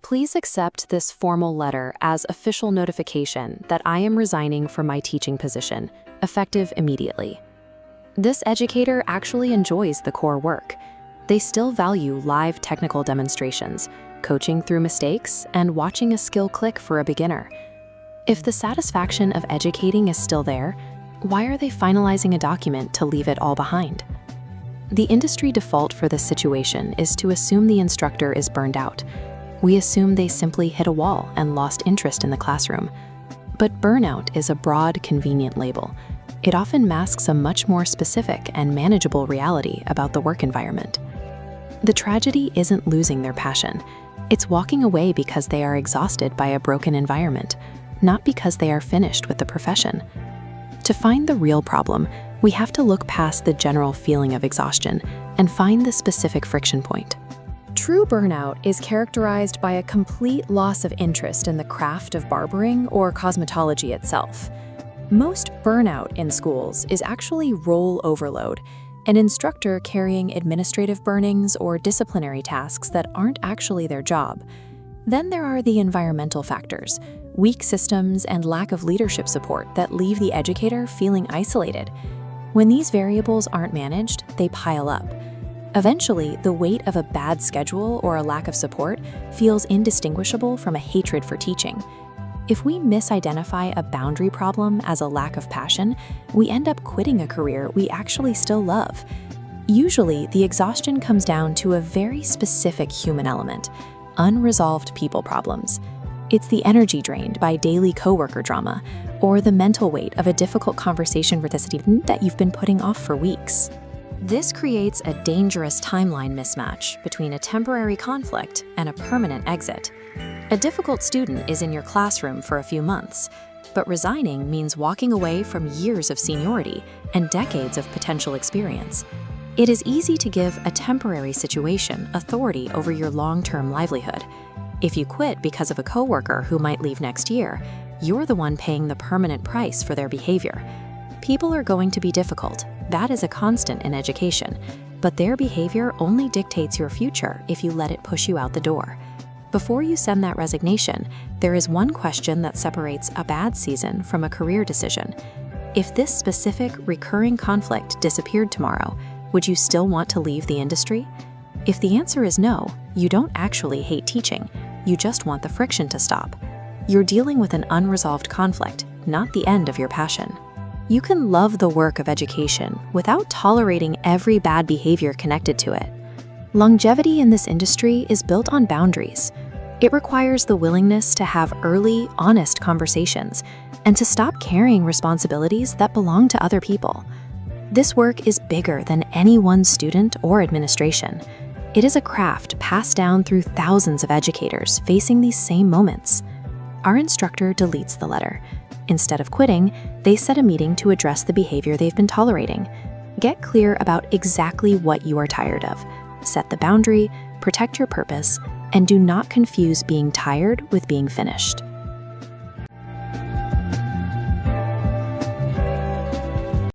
Please accept this formal letter as official notification that I am resigning from my teaching position, effective immediately. This educator actually enjoys the core work. They still value live technical demonstrations, coaching through mistakes, and watching a skill click for a beginner. If the satisfaction of educating is still there, why are they finalizing a document to leave it all behind? The industry default for this situation is to assume the instructor is burned out. We assume they simply hit a wall and lost interest in the classroom. But burnout is a broad, convenient label. It often masks a much more specific and manageable reality about the work environment. The tragedy isn't losing their passion. It's walking away because they are exhausted by a broken environment, not because they are finished with the profession. To find the real problem, we have to look past the general feeling of exhaustion and find the specific friction point. True burnout is characterized by a complete loss of interest in the craft of barbering or cosmetology itself. Most burnout in schools is actually role overload, an instructor carrying administrative burnings or disciplinary tasks that aren't actually their job. Then there are the environmental factors, weak systems and lack of leadership support that leave the educator feeling isolated. When these variables aren't managed, they pile up. Eventually, the weight of a bad schedule or a lack of support feels indistinguishable from a hatred for teaching. If we misidentify a boundary problem as a lack of passion, we end up quitting a career we actually still love. Usually, the exhaustion comes down to a very specific human element: unresolved people problems. It's the energy drained by daily coworker drama, or the mental weight of a difficult conversation that you've been putting off for weeks. This creates a dangerous timeline mismatch between a temporary conflict and a permanent exit. A difficult student is in your classroom for a few months, but resigning means walking away from years of seniority and decades of potential experience. It is easy to give a temporary situation authority over your long-term livelihood. If you quit because of a coworker who might leave next year, you're the one paying the permanent price for their behavior. People are going to be difficult. That is a constant in education, but their behavior only dictates your future if you let it push you out the door. Before you send that resignation, there is one question that separates a bad season from a career decision. If this specific, recurring conflict disappeared tomorrow, would you still want to leave the industry? If the answer is no, you don't actually hate teaching. You just want the friction to stop. You're dealing with an unresolved conflict, not the end of your passion. You can love the work of education without tolerating every bad behavior connected to it. Longevity in this industry is built on boundaries. It requires the willingness to have early, honest conversations and to stop carrying responsibilities that belong to other people. This work is bigger than any one student or administration. It is a craft passed down through thousands of educators facing these same moments. Our instructor deletes the letter. Instead of quitting, they set a meeting to address the behavior they've been tolerating. Get clear about exactly what you are tired of. Set the boundary, protect your purpose, and do not confuse being tired with being finished.